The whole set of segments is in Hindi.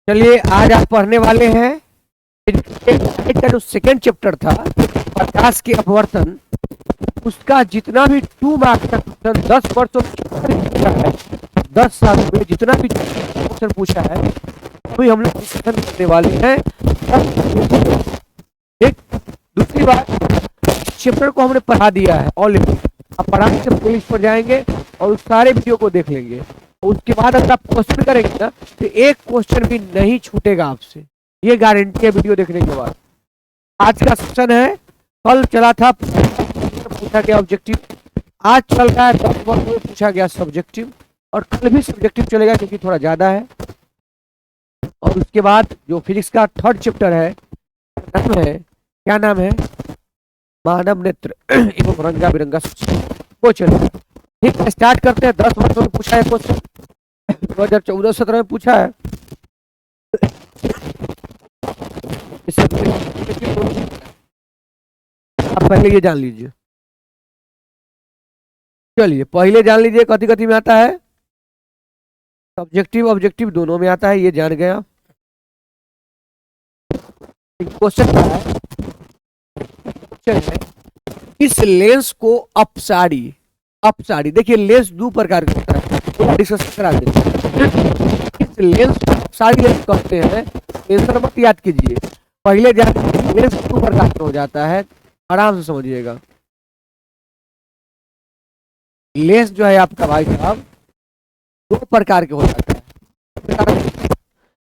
चलिए आज आप पढ़ने वाले हैं लाइट का जो सेकेंड चैप्टर था प्रकाश के अपवर्तन, उसका जितना भी 2 मार्क्स का क्वेश्चन 10 वर्षों पूछा है, 10 साल में जितना भी क्वेश्चन पूछा है वही हम लोग डिस्कशन करने वाले हैं। एक दूसरी बात, चैप्टर को हमने पढ़ा दिया है ऑलरेडी, आप आराम से प्लेलिस्ट पर जाएंगे और उस सारे वीडियो को देख लेंगे। उसके बाद अगर आप क्वेश्चन करेंगे ना तो एक क्वेश्चन भी नहीं छूटेगा आपसे, ये गारंटी है वीडियो देखने के बाद। आज का सेशन है, कल चला था पूछा गया ऑब्जेक्टिव, आज चल रहा है 10 वर्ष में पूछा गया सब्जेक्टिव, और कल भी सब्जेक्टिव चलेगा क्योंकि थोड़ा ज्यादा है। और उसके बाद जो फिजिक्स का थर्ड चैप्टर है, नाम है, क्या नाम है, मानव नेत्र एवं रंगा बिरंगा सूची, वो चलेगा। ठीक है, स्टार्ट करते हैं। 10 वर्षों में पूछा है क्वेश्चन, 2014-17 में पूछा है। आप पहले ये जान लीजिए, चलिए पहले जान लीजिए कथी कथी में आता है, सब्जेक्टिव ऑब्जेक्टिव दोनों में आता है, ये जान गया। क्वेश्चन है, इस लेंस को अपसारी, अपसारी देखिए लेंस दो प्रकार का होता है, डिस्कस करा देते हैं। इस लेंस को अपसारी लेंस कहते हैं, आंसर मत याद कीजिए, पहले जान लेंस दो प्रकार का हो जाता है, आराम से समझिएगा। लेंस जो है आपका भाई साहब दो प्रकार के हो जाता है।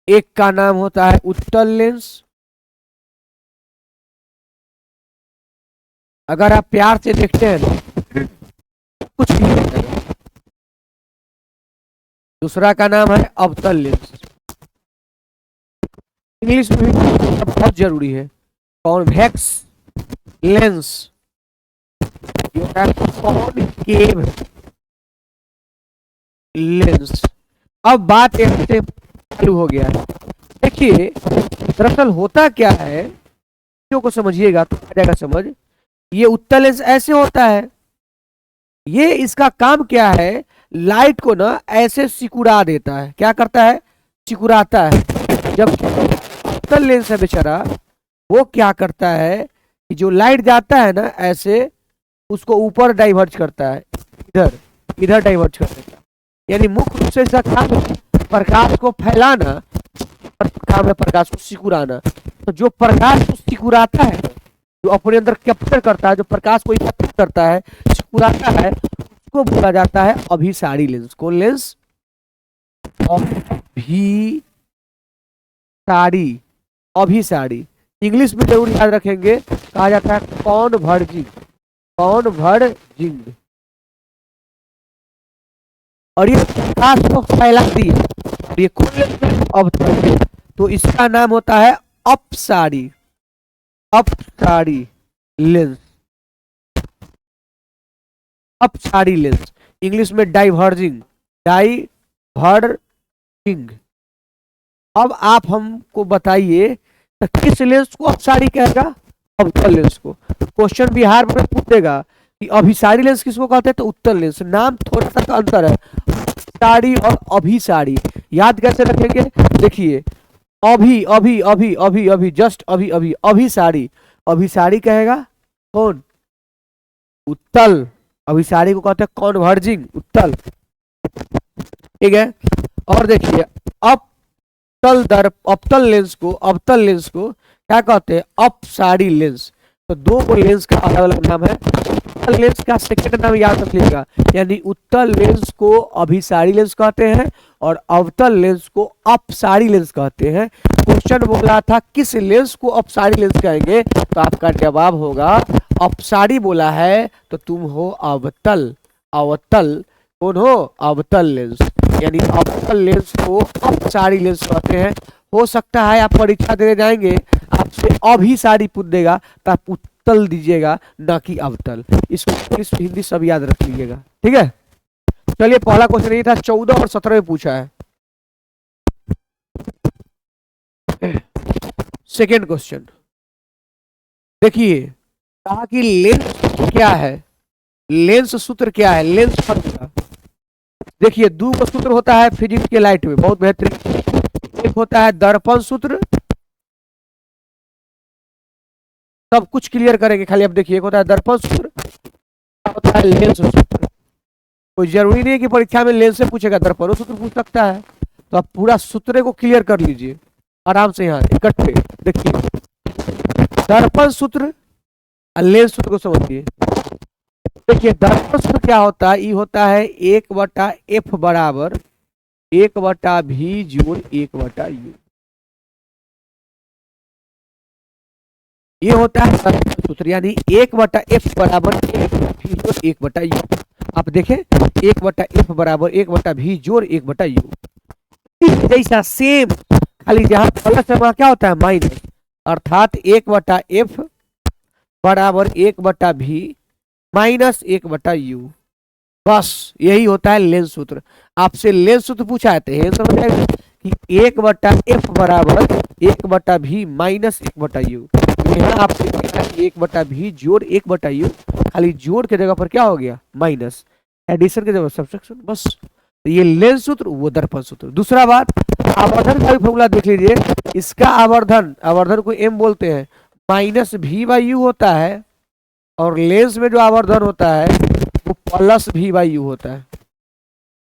एक का नाम होता है उत्तल लेंस, अगर आप प्यार से देखते हैं ना कुछ भी हो जाएगा। दूसरा का नाम है अवतल लेंस, इंग्लिश में भी बहुत जरूरी है, कॉन्वेक्स लेंस, कॉनकेव लेंस। अब बात से चालू हो गया है। देखिए दरअसल होता क्या है, चीजों को समझिएगा तो आ जाएगा समझ। ये उत्तल लेंस ऐसे होता है, ये इसका काम क्या है, लाइट को ना ऐसे सिकुड़ा देता है। क्या करता है, सिकुड़ाता है। जब उत्तल लेंस है बेचारा, वो क्या करता है कि जो लाइट जाता है ना ऐसे, उसको ऊपर डाइवर्ट करता है, इधर इधर डाइवर्ट कर देता है। यानी मुख्य रूप से इसका काम है प्रकाश को फैलाना और काम है प्रकाश को सिकुड़ाना। तो जो प्रकाश को सिकुड़ाता है, जो अपने अंदर कैप्चर करता है, जो प्रकाश को इकट्ठा करता है, सिकुड़ाता है, उसको बोला जाता है अभिसारी लेंस। कौन लेंस, अभिसारी, अभिसारी। इंग्लिश में जरूर याद रखेंगे, कहा जाता है कॉन्वर्जिंग, कॉन्वर्जिंग। और ये प्रकाश को फैलाती है, और ये कौन लेंस, अवतल। तो इसका नाम होता है अपसारी, अपसारी लेंस, अपसारी लेंस। इंग्लिश में डाइवर्जिंग, डाइवर्जिंग। अब आप हमको बताइए तो किस लेंस को अपसारी कहेगा, अवतल लेंस को। क्वेश्चन बिहार में पूछ देगा कि अभिसारी लेंस किसको कहते हैं, तो उत्तल लेंस। नाम थोड़ा सा अंतर है, अपसारी और अभिसारी। याद कैसे रखेंगे, देखिए अभी अभी अभी अभी अभी जस्ट अभी अभी, अभिसारी, अभिसारी कहेगा कौन, उत्तल। अभिसारी को कहते हैं कॉन्वर्जिंग, उत्तल। ठीक है। और देखिए अवतल लेंस को, अवतल लेंस को क्या कहते हैं, अपसारी लेंस। तो दो लेंस का अलग अलग नाम है। उत्तल लेंस का सेकंड नाम याद रखिएगा, यानी उत्तल लेंस को अभिसारी लेंस कहते हैं और अवतल लेंस को अपसारी लेंस कहते हैं। क्वेश्चन बोला था किस लेंस को अपसारी लेंस कहेंगे, तो आपका जवाब होगा अपसारी बोला है तो तुम हो अवतल, अवतल कौन हो, अवतल लेंस। यानी अवतल लेंस को अपसारी लेंस कहते हैं। हो सकता है आप परीक्षा देने जाएंगे, आपसे अभिसारी पूछ देगा तो आप उत्तल दीजिएगा, ना कि अवतल। इसको इंग्लिश हिंदी सब याद रख लीजिएगा, ठीक है। चलिए पहला क्वेश्चन ये था, 14 और 17 में पूछा है। सेकेंड क्वेश्चन देखिए, कहा कि लेंस क्या है, लेंस सूत्र क्या है, लेंस फर्क का। देखिए दो का सूत्र होता है फिजिक्स के लाइट में, बहुत बेहतरीन। एक होता है दर्पण सूत्र, सब कुछ क्लियर करेंगे, खाली अब देखिए, एक होता है दर्पण सूत्र, होता है लेंस सूत्र। कोई जरूरी नहीं है कि परीक्षा में लेंस से पूछेगा, दर्पण सूत्र पूछ सकता है। तो आप पूरा सूत्र को क्लियर कर लीजिए आराम से, यहाँ इकट्ठे देखिए, दर्पण सूत्र और लेंस सूत्र को समझिए। देखिए दर्पण सूत्र क्या होता है, ये होता है 1/f बराबर 1/v जोड़ 1/u। ये होता है दर्पण सूत्र, यानी 1/f बराबर 1/v जोड़ 1/u। आप देखें 1/f बराबर 1/v जोड़ 1/u, जैसा सेम, खाली जहां प्लस है वहां क्या होता है माइनस, अर्थात 1/f बराबर 1/v माइनस 1/u। बस यही होता है लेंस सूत्र। आपसे लेंस सूत्र पूछा है तो ये समझ आएगा कि 1/f बराबर 1/v माइनस 1/u। यहाँ आपसे 1/v जोड़ 1/u, खाली जोड़ के जगह पर क्या हो गया माइनस, एडिशन के जगह सब्ट्रैक्शन, बस। तो ये लेंस सूत्र, वो दर्पण सूत्र। दूसरा बात, आवर्धन का भी फॉर्मूला देख लीजिए। इसका आवर्धन, आवर्धन को m बोलते हैं, माइनस v/u होता है, और लेंस में जो आवर्धन होता है वो प्लस v/u होता है।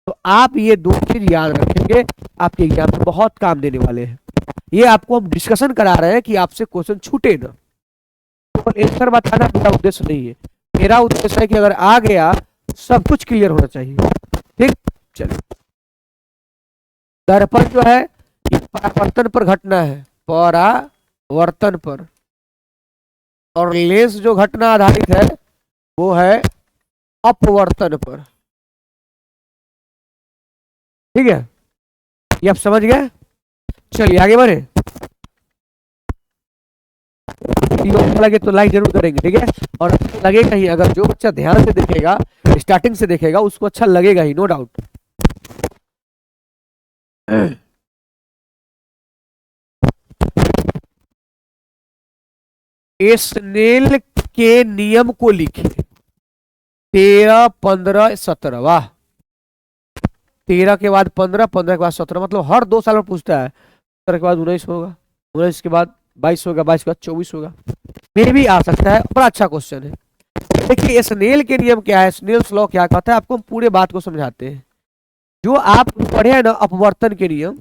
तो आप ये दो चीज याद रखेंगे, आपके एग्जाम में बहुत काम देने वाले हैं। ये आपको हम डिस्कशन करा रहे हैं कि आपसे क्वेश्चन छूटे ना, तो आंसर बताना मेरा उद्देश्य नहीं है। मेरा उद्देश्य है कि अगर आ गया सब कुछ क्लियर होना चाहिए, ठीक। चलिए, दर्पण जो है ये परावर्तन पर घटना है, परावर्तन पर, और लेंस जो घटना आधारित है वो है अपवर्तन पर, ठीक है। ये आप समझ गए। चलिए आगे बढ़े, लगे तो लाइक जरूर करेंगे, ठीक है। और लगेगा ही, अगर जो बच्चा ध्यान से देखेगा, स्टार्टिंग से देखेगा, उसको अच्छा लगेगा ही, नो डाउट। स्नेल के नियम को लिखिए। 13, 15, 17, वाह। 13 के बाद 15, 15 के बाद 17, मतलब हर 2 साल में पूछता है। 17 के बाद 19 होगा, 19 के बाद 22 होगा, 22 के बाद 24 होगा, मेरे भी आ सकता है। बड़ा अच्छा क्वेश्चन है। देखिए स्नेल के नियम क्या है, स्नेल्स लॉ क्या कहता है, आपको हम पूरे बात को समझाते हैं। जो आप पढ़े हैं ना अपवर्तन के नियम,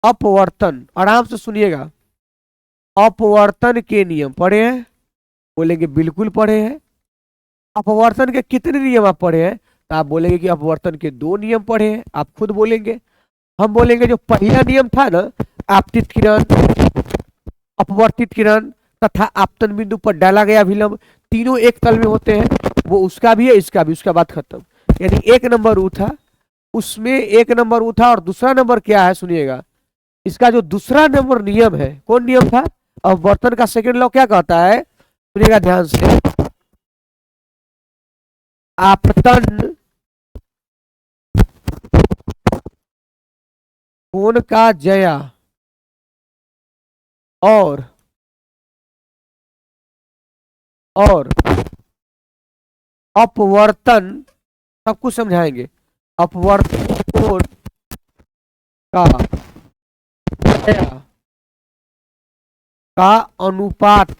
अपवर्तन, आराम से सुनिएगा, अपवर्तन के नियम पढ़े हैं, बोलेंगे बिल्कुल पढ़े हैं। अपवर्तन के कितने नियम आप पढ़े हैं, तो आप बोलेंगे कि अपवर्तन के 2 नियम पढ़े हैं, आप खुद बोलेंगे। हम बोलेंगे जो पहला नियम था ना, आपतित किरण, अपवर्तित किरण तथा आपतन बिंदु पर डाला गया विलंब, तीनों एक तल में होते हैं, वो उसका भी है, इसका भी, उसका बात खत्म। यानी 1 नंबर ऊ था, उसमें 1 नंबर ऊ था, और दूसरा नंबर क्या है सुनिएगा, इसका जो दूसरा नंबर नियम है, कौन नियम था, अपवर्तन का सेकंड लॉ क्या कहता है, सुनिएगा ध्यान से, आपतन कोण का जया और अपवर्तन, सब कुछ समझाएंगे, अपवर्तन कोण का जया का अनुपात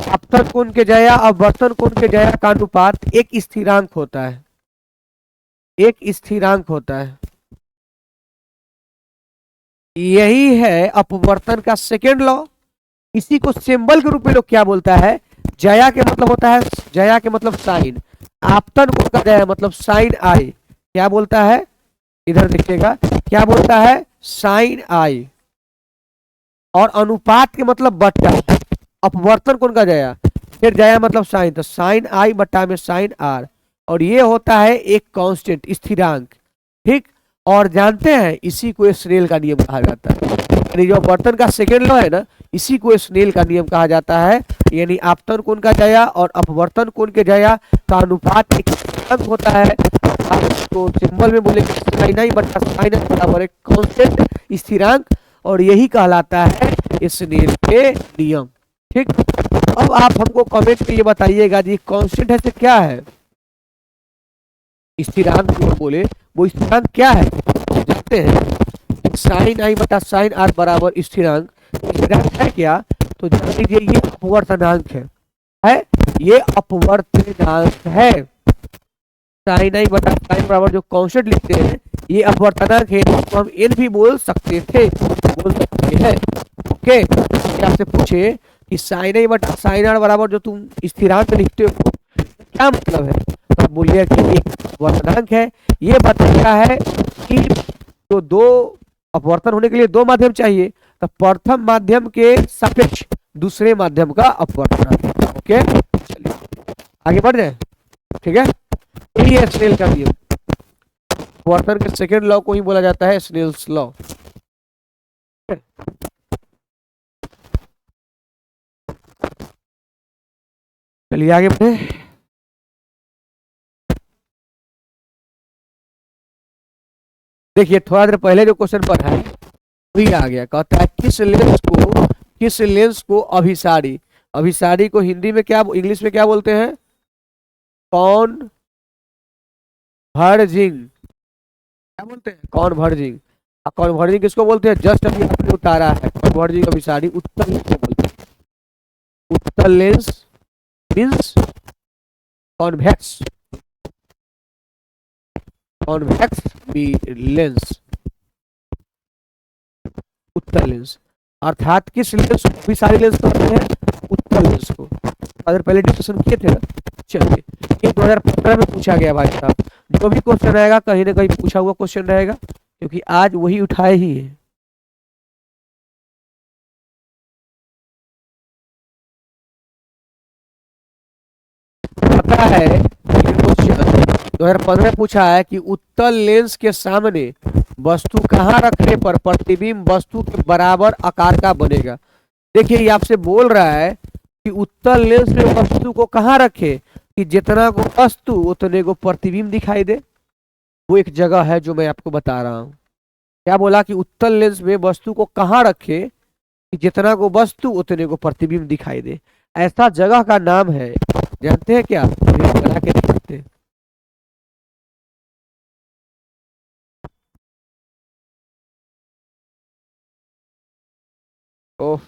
आपतन कोण के जया, अपवर्तन कोण के जया का अनुपात एक स्थिरांक होता है, एक स्थिरांक होता है। यही है अपवर्तन का सेकेंड लॉ। इसी को सिंबल के रूप में लोग क्या बोलता है, जया के मतलब होता है, जया के मतलब साइन, आपतन कोण का जया मतलब साइन आई, क्या बोलता है, इधर देखिएगा क्या बोलता है, साइन आई, और अनुपात के मतलब बट्टा, अपवर्तन कोण का जया, फिर जया मतलब साइन, तो साइन आई बट्टा में साइन आर, और ये होता है एक कांस्टेंट, स्थिरांक, ठीक। और जानते हैं इसी को स्नेल का नियम कहा जाता है, यानी जो अपवर्तन का सेकेंड लॉ है ना, इसी को स्नेल का नियम कहा जाता है। यानी आपतन कोण का जया और अपवर्तन कोण के जया का अनुपात एक स्थिरांक होता है, तो सिंबल में बोलेंगे साइन आई बट्टा साइन आई बराबर एक कांस्टेंट स्थिरांक, और यही कहलाता है स्नेल के नियम, ठीक। अब आप हमको कमेंट में ये बताइएगा जी कांस्टेंट है से क्या है, स्थिरांक जो बोले वो स्थिरांक क्या है जानते हैं? साइन आई बटा साइन आर बराबर स्थिरांक। स्थिरांक है क्या? तो जान लीजिए ये अपवर्तनांक है ये अपवर्तनांक है। साइन आई बटा साइन बराबर जो कांस्टेंट लिखते हैं ये अपवर्तनांक है, तो हम एन भी बोल सकते थे, बोल सकते हैं। ओके, आपसे पूछे कि साइन आई बटा साइन आर बराबर जो तुम स्थिरांक लिखते हो क्या मतलब है, तो बोलिए कि एक अपवर्तनांक है। ये बताया है कि तो दो अपवर्तन होने के लिए दो माध्यम चाहिए, तो प्रथम माध्यम के सापेक्ष दूसरे माध्यम का अपवर्तनांक। ओके, चलिए आगे बढ़ जाए। ठीक है, यही है स्नेल का नियम। अपवर्तन के सेकेंड लॉ को ही बोला जाता है स्नेल्स लॉ। चलिए आगे बढ़े। देखिए थोड़ा देर पहले जो क्वेश्चन पढ़ा है वही आ गया। कहता है किस लेंस को अभिसारी, अभिसारी को हिंदी में क्या, इंग्लिश में क्या बोलते हैं? कॉनवर्जिंग। क्या बोलते हैं? कॉनवर्जिंग। कॉनवर्जिंग किसको बोलते हैं? जस्ट अभी आपने उतारा है। कॉनवर्जिंग अभिसारी उत्तल लेंस को बोलते हैं। उत्तल lens means convex, convex lens, उत्तल लेंस। अर्थात किस लेंस को अभिसारी लेंस कहते हैं? उत्तल लेंस को। अगर पहले डिस्कशन किए थे ना। चलिए, ये 2015 में पूछा गया भाई साहब। जो भी क्वेश्चन रहेगा कहीं ना कहीं पूछा हुआ क्वेश्चन रहेगा, क्योंकि आज वही उठाए ही है। पता है ये क्वेश्चन 2015 में पूछा है कि उत्तल लेंस के सामने वस्तु कहाँ रखने पर प्रतिबिंब वस्तु के बराबर आकार का बनेगा। देखिए ये आपसे बोल रहा है कि उत्तल लेंस में वस्तु को कहाँ रखे कि जितना को वस्तु उतने को प्रतिबिंब दिखाई दे। वो एक जगह है जो मैं आपको बता रहा हूँ। क्या बोला कि उत्तल लेंस में वस्तु को कहाँ रखे कि जितना को वस्तु उतने को प्रतिबिंब दिखाई दे। ऐसा जगह का नाम है, जानते हैं क्या? बना के देखते हैं। ओह,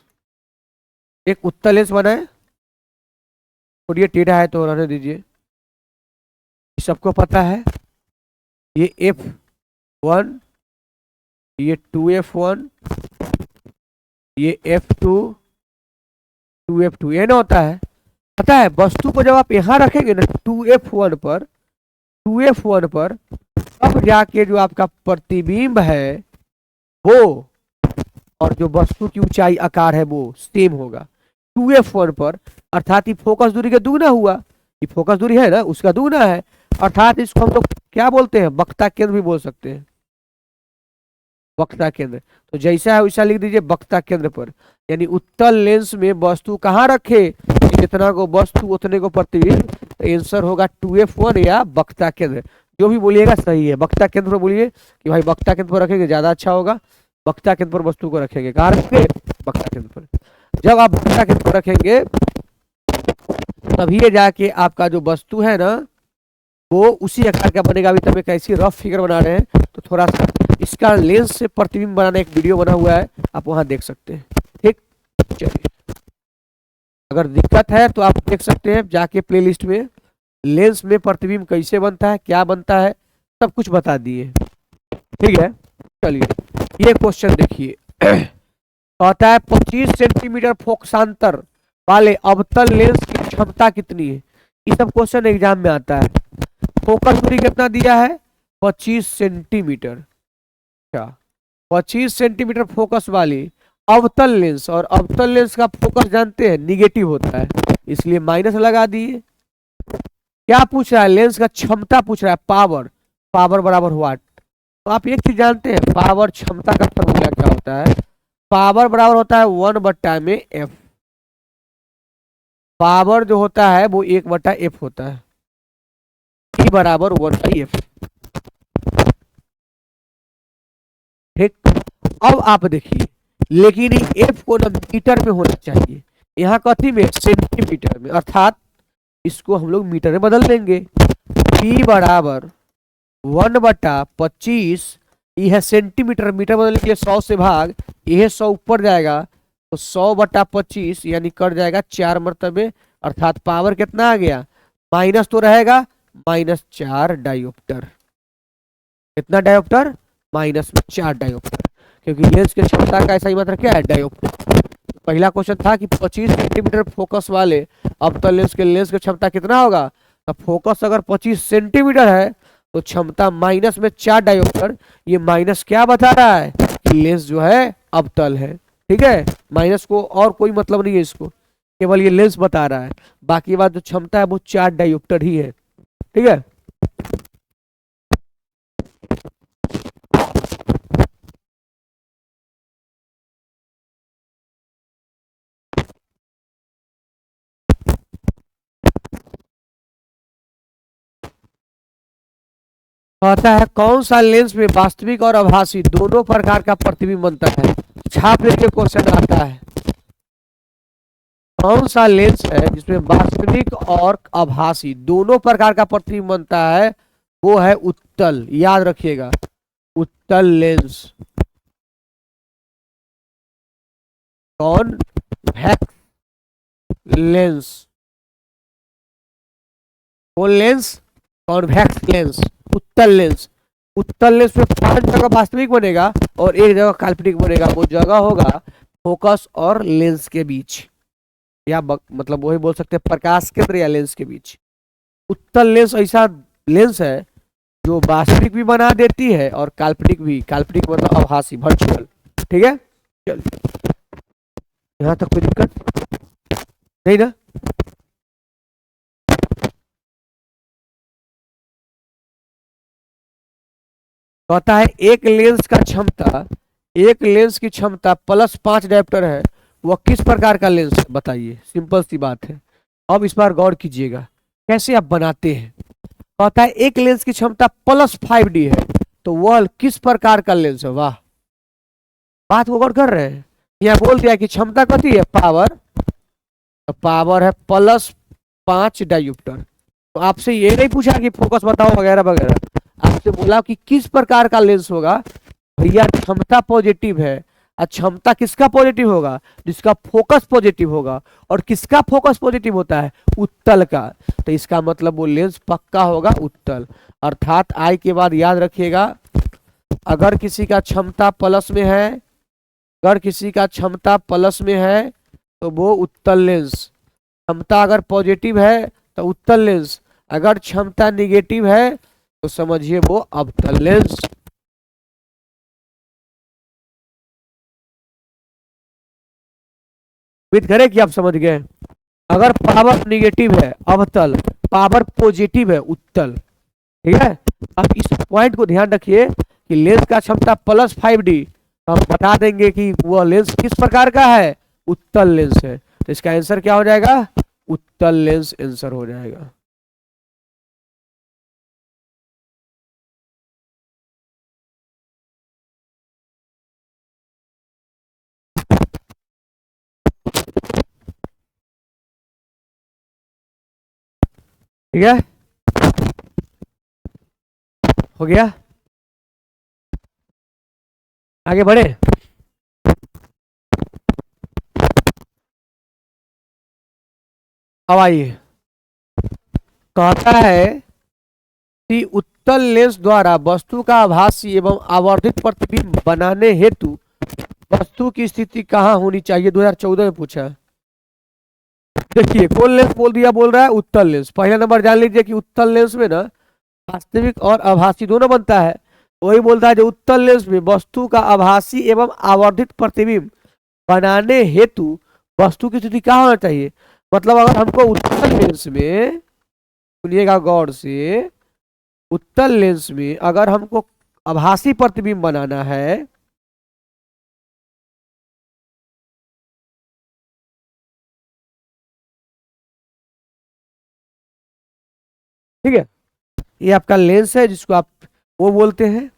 एक उत्तल लेंस बना है, और ये टेढ़ा है तो रहने दीजिए। सबको पता है ये F1, ये 2F1, ये F2, 2F2 ये ना होता है। पता है वस्तु को जब आप यहाँ रखेंगे ना 2F1 पर तब जाके जो आपका प्रतिबिंब है वो और जो वस्तु की ऊंचाई आकार है वो सेम होगा 2F1 पर। अर्थात ये फोकस दूरी का दुगना हुआ, ये फोकस दूरी है ना उसका दुगना है। अर्थात इसको हम लोग क्या बोलते हैं? वक्रता केंद्र भी बोल सकते हैं। वक्रता केंद्र, तो जैसा है वैसा लिख दीजिए वक्रता केंद्र पर। यानी उत्तल लेंस में वस्तु कहाँ रखे जितना को वस्तु उतने को प्रतिबिंब। तो आंसर होगा 2F1 या वक्रता केंद्र। जो भी बोलिएगा सही है। वक्रता केंद्र पर बोलिए कि भाई वक्रता केंद्र पर रखेंगे ज्यादा अच्छा होगा। वक्रता केंद्र पर वस्तु को रखेंगे, कहाँ रखेंगे? वक्रता केंद्र पर। जब आप वक्रता केंद्र पर रखेंगे तभी जाके आपका जो वस्तु है ना वो उसी आकार का बनेगा। अभी तक एक ऐसी रफ फिगर बना रहे हैं तो थोड़ा सा इसका लेंस से प्रतिबिंब बनाने एक वीडियो बना हुआ है, आप वहां देख सकते हैं। ठीक, चलिए अगर दिक्कत है तो आप देख सकते हैं जाके प्लेलिस्ट में। लेंस में प्रतिबिंब कैसे बनता है, क्या बनता है, सब कुछ बता दिए। ठीक है, चलिए ये क्वेश्चन देखिए। कहता है 25 सेंटीमीटर फोकसांतर वाले अवतल लेंस की क्षमता कितनी है। ये सब क्वेश्चन एग्जाम में आता है। फोकस दूरी कितना दिया है? 25 सेंटीमीटर। अच्छा, 25 सेंटीमीटर फोकस वाली अवतल लेंस, और अवतल लेंस का फोकस जानते हैं निगेटिव होता है, इसलिए माइनस लगा दिए। क्या पूछ रहा है? लेंस का क्षमता पूछ रहा है, पावर। पावर बराबर व्हाट? तो आप एक चीज जानते हैं, पावर क्षमता का फॉर्मूला क्या होता है? पावर बराबर होता है 1/f। पावर जो होता है वो 1/f होता है। E बराबर 1/f। ठीक, अब आप देखिए, लेकिन f को ना मीटर में होना चाहिए, यहाँ कथी में? सेंटीमीटर में। अर्थात इसको हम लोग मीटर में बदल देंगे। P बराबर 1/25, यह सेंटीमीटर, मीटर बदलने के लिए 100 से भाग, यह 100 ऊपर जाएगा तो 100/25 यानी कट जाएगा 4 मरतबे, अर्थात पावर कितना आ गया, माइनस तो रहेगा, -4 डायोप्टर। कितना डायोप्टर, -4 डायोप्टर, क्योंकि लेंस की क्षमता का ऐसा ही मतलब क्या है, डायोप्टर। पहला क्वेश्चन था कि 25 सेंटीमीटर फोकस वाले अवतल लेंस की क्षमता कितना होगा, तो फोकस अगर 25 सेंटीमीटर है तो क्षमता -4 डायोप्टर। ये माइनस क्या बता रहा है कि लेंस जो है अवतल है। ठीक है, माइनस को और कोई मतलब नहीं है इसको, केवल ये लेंस बता रहा है, बाकी बात जो क्षमता है वो 4 डायोप्टर ही है। ठीक है, कहता है कौन सा लेंस में वास्तविक और आभासी दोनों प्रकार का प्रतिबिंब बनता है। छाप लेके क्वेश्चन आता है, कौन सा लेंस है जिसमें वास्तविक और आभासी दोनों प्रकार का प्रतिबिंब बनता है, वो है उत्तल। याद रखिएगा, उत्तल लेंस। कॉन्वेक्स लेंस, कौन लेंस, कॉन्वेक्स लेंस, उत्तल लेंस। उत्तल लेंस में 5 जगह वास्तविक बनेगा और 1 जगह काल्पनिक बनेगा, वो जगह होगा फोकस और लेंस के बीच, या मतलब वही बोल सकते हैं प्रकाश केंद्र या लेंस के बीच। उत्तल लेंस ऐसा लेंस है जो वास्तविक भी बना देती है और काल्पनिक भी, काल्पनिक मतलब आभासी, वर्चुअल। ठीक है, चलिए यहाँ तक कोई दिक्कत नहीं ना। कहता है एक लेंस का क्षमता, एक लेंस की क्षमता +5 डायोप्टर है, वह किस प्रकार का लेंस है बताइए। सिंपल सी बात है, अब इस बार गौर कीजिएगा कैसे आप बनाते हैं। कहता है एक लेंस की क्षमता +5D है, तो वह किस प्रकार का लेंस है। वाह, बात को गौर कर रहे हैं। यहाँ बोल दिया कि क्षमता कितनी है, पावर, तो पावर है +5 डायोप्टर। तो आपसे ये नहीं पूछा कि फोकस बताओ वगैरह वगैरह, आपसे बोला कि किस प्रकार का लेंस होगा। भैया क्षमता पॉजिटिव है, और क्षमता किसका पॉजिटिव होगा, जिसका फोकस पॉजिटिव होगा, और किसका फोकस पॉजिटिव होता है, उत्तल का। तो इसका मतलब वो लेंस पक्का होगा उत्तल। अर्थात आई के बाद याद रखिएगा, अगर किसी का क्षमता प्लस में है, अगर किसी का क्षमता प्लस में है तो वो उत्तल लेंस, क्षमता अगर पॉजिटिव है तो उत्तल लेंस, अगर क्षमता निगेटिव है तो समझिए वो अवतल लेंस। उम्मीद करें कि आप समझ गए। अगर पावर निगेटिव है अवतल, पावर पॉजिटिव है उत्तल। ठीक है, अब इस पॉइंट को ध्यान रखिए कि लेंस का क्षमता +5D, हम बता देंगे कि वह लेंस किस प्रकार का है, उत्तल लेंस है। तो इसका आंसर क्या हो जाएगा, उत्तल लेंस आंसर हो जाएगा। ठीक है, हो गया, आगे बढ़े। अब आइए, कहता है कि उत्तल लेंस द्वारा वस्तु का आभासी एवं आवर्धित प्रतिबिंब बनाने हेतु वस्तु की स्थिति कहाँ होनी चाहिए, 2014 में पूछा। देखिए कौन लेंस बोल दिया, बोल रहा है उत्तल लेंस। पहला नंबर जान लीजिए कि उत्तल लेंस में ना वास्तविक और आभासी दोनों बनता है। वही बोलता है जो उत्तल लेंस में वस्तु का आभासी एवं आवर्धित प्रतिबिंब बनाने हेतु वस्तु की स्थिति क्या होना चाहिए। मतलब अगर हमको उत्तल लेंस में, सुनिएगा गौर से, उत्तल लेंस में अगर हमको आभासी प्रतिबिंब बनाना है, ठीक है, ये आपका लेंस है जिसको आप वो बोलते हैं।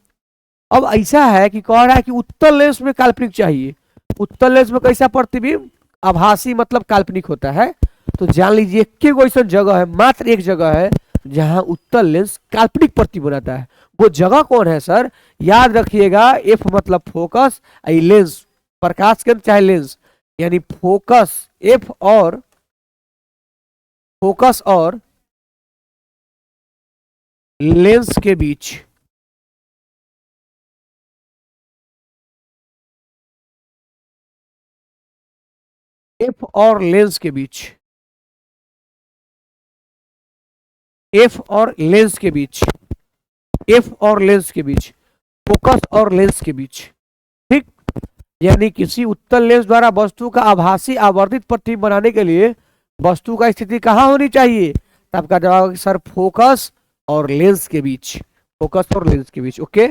अब ऐसा है कि कह रहा है कि उत्तल लेंस में काल्पनिक चाहिए। उत्तल लेंस में कैसा प्रतिबिंब, आभासी मतलब काल्पनिक होता है। तो जान लीजिए कि कोई ऐसा जगह है, मात्र एक जगह है जहां उत्तल लेंस काल्पनिक प्रतिबिंब बनाता है, वो जगह कौन है सर? याद रखिएगा, एफ मतलब फोकस, लेंस प्रकाश केंद्र चाहे लेंस, यानी फोकस एफ और फोकस और लेंस के बीच, एफ और लेंस के बीच, एफ और लेंस के बीच, एफ और लेंस के बीच, फोकस और लेंस के बीच, ठीक। यानी किसी उत्तल लेंस द्वारा वस्तु का आभासी आवर्धित प्रतिबिंब बनाने के लिए वस्तु का स्थिति कहाँ होनी चाहिए? तो आपका जवाब सर फोकस और लेंस के बीच, फोकस और लेंस के बीच। ओके,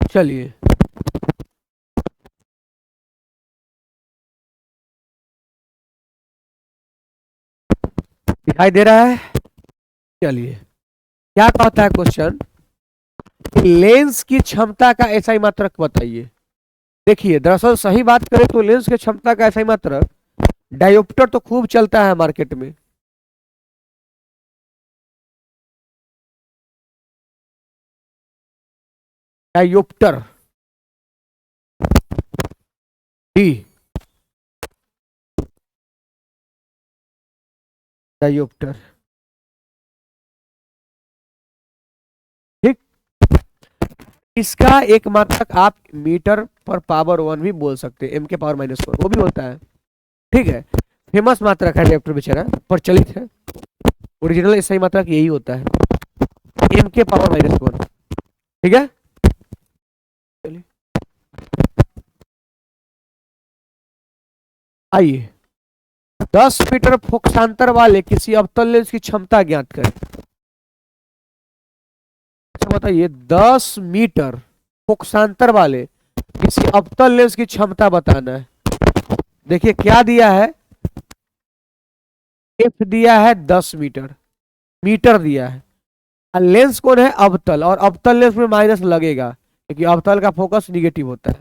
चलिए दिखाई दे रहा है? चलिए, क्या कहता है क्वेश्चन, लेंस की क्षमता का एसआई मात्रक बताइए। देखिए दरअसल सही बात करें तो लेंस की क्षमता का एसआई मात्रक, डायोप्टर तो खूब चलता है मार्केट में, डायोप्टर डी, डायोप्टर, ठीक। इसका एक मात्रक आप मीटर पर पावर 1 भी बोल सकते हैं, एम के पावर -1 वो भी होता है, ठीक है। फेमस मात्रक है डायोप्टर, बेचारा प्रचलित है, ओरिजिनल सही मात्रक यही होता है, एम के पावर -1, ठीक है। चलिए आइए, 10 मीटर फोकसांतर वाले किसी अवतल लेंस की क्षमता ज्ञात करें। अच्छा बताइए, 10 मीटर फोकसांतर वाले किसी अवतल लेंस की क्षमता बताना है। देखिए क्या दिया है, एफ दिया है 10 मीटर, मीटर दिया है, और लेंस कौन है? अवतल, और अवतल लेंस में माइनस लगेगा क्योंकि अवतल का फोकस निगेटिव होता है।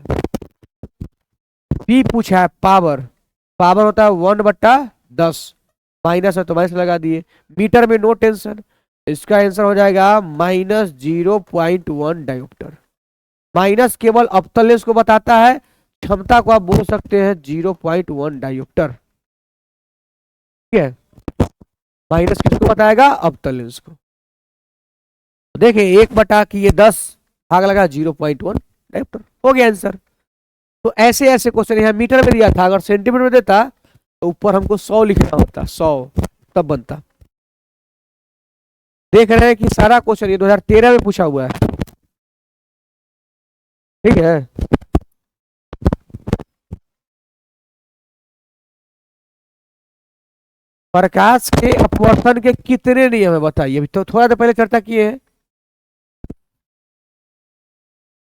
पी पूछा है पावर, पावर होता है 1/10, माइनस है तो माइनस लगा दिए, मीटर में नो टेंशन, इसका आंसर हो जाएगा -0.1 डायोप्टर। माइनस केवल अवतल लेंस को बताता है, क्षमता को आप बोल सकते हैं 0.1 डायोप्टर, ठीक है। माइनस किसको बताएगा? अवतल लेंस को। देखिए 1 की ये 10 भाग लगा 0.1 डायोप्टर, हो गया आंसर। तो ऐसे ऐसे क्वेश्चन यहाँ मीटर में दिया था, अगर सेंटीमीटर में देता तो ऊपर हमको 100 लिखना होता, 100 तब बनता। देख रहे हैं कि सारा क्वेश्चन ये 2013 में पूछा हुआ है, ठीक है। प्रकाश के अपवर्तन के कितने नियम है बताइए, अभी तो थोड़ा देर पहले चर्चा किए हैं।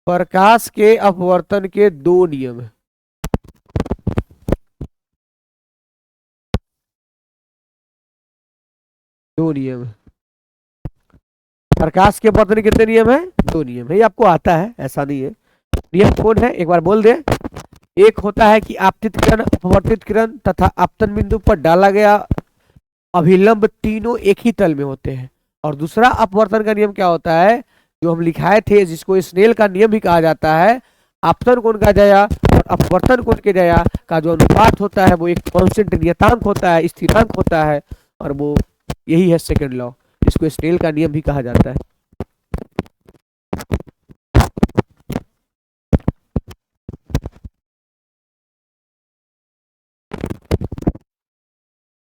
प्रकाश के अपवर्तन के 2 नियम है, दो नियम है। प्रकाश के अपवर्तन के कितने नियम है? 2 नियम है, ये आपको आता है, ऐसा नहीं है। नियम कौन है एक बार बोल दे। एक होता है कि आपतित किरण, अपवर्तित किरण तथा आपतन बिंदु पर डाला गया अभिलंब तीनों एक ही तल में होते हैं। और दूसरा अपवर्तन का नियम क्या होता है, जो हम लिखाए थे, जिसको स्नेल का नियम भी कहा जाता है, आपतन कोण का जया और अपवर्तन कोण के जया का जो अनुपात होता है वो एक कांस्टेंट नियतांक होता है, स्थिरांक होता है, और वो यही है सेकंड लॉ, इसको स्नेल का नियम भी कहा जाता है।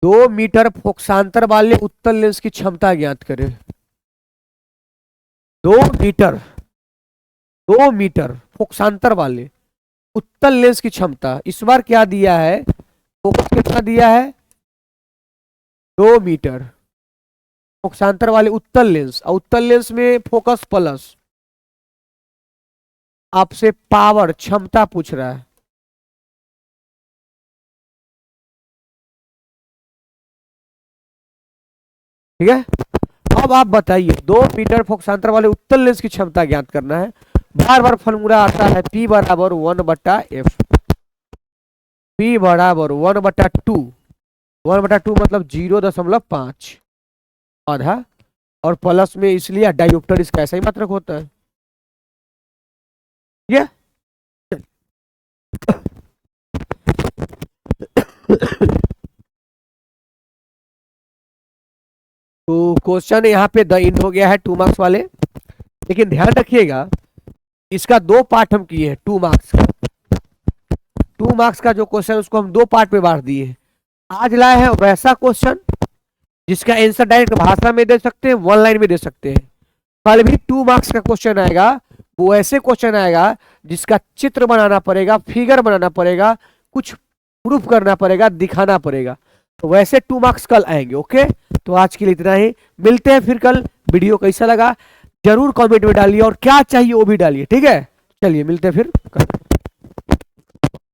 दो मीटर फोकसांतर वाले उत्तल लेंस की क्षमता ज्ञात करें। 2 मीटर, 2 मीटर फोकसांतर वाले उत्तल लेंस की क्षमता, इस बार क्या दिया है, फोकस कितना दिया है? 2 मीटर फोकसांतर वाले उत्तल लेंस, और उत्तल लेंस में फोकस प्लस, आपसे पावर क्षमता पूछ रहा है। ठीक है, अब आप बताइए 2 मीटर फोकसांतर वाले उत्तल लेंस की क्षमता ज्ञात करना है। बार बार फॉर्मूला आता है P बराबर 1/f, P बराबर 1/2, 1/2 मतलब 0.5, आधा, और प्लस में इसलिए डायोप्टर इसका ऐसा ही मात्रक होता है। ठीक है। तो क्वेश्चन यहाँ पे द इन हो गया है 2 मार्क्स वाले, लेकिन ध्यान रखिएगा इसका 2 पार्ट हम किए हैं। 2 मार्क्स का, 2 मार्क्स का जो क्वेश्चन उसको हम 2 पार्ट में बांट दिए हैं। आज लाए हैं वैसा क्वेश्चन जिसका आंसर डायरेक्ट भाषा में दे सकते हैं, 1 लाइन में दे सकते हैं। कल भी 2 मार्क्स का क्वेश्चन आएगा, वो ऐसे क्वेश्चन आएगा जिसका चित्र बनाना पड़ेगा, फिगर बनाना पड़ेगा, कुछ प्रूफ करना पड़ेगा, दिखाना पड़ेगा। तो वैसे 2 मार्क्स कल आएंगे। ओके, तो आज के लिए इतना ही, मिलते हैं फिर कल। वीडियो कैसा लगा जरूर कमेंट में डालिए, और क्या चाहिए वो भी डालिए। ठीक है, चलिए मिलते हैं फिर कल।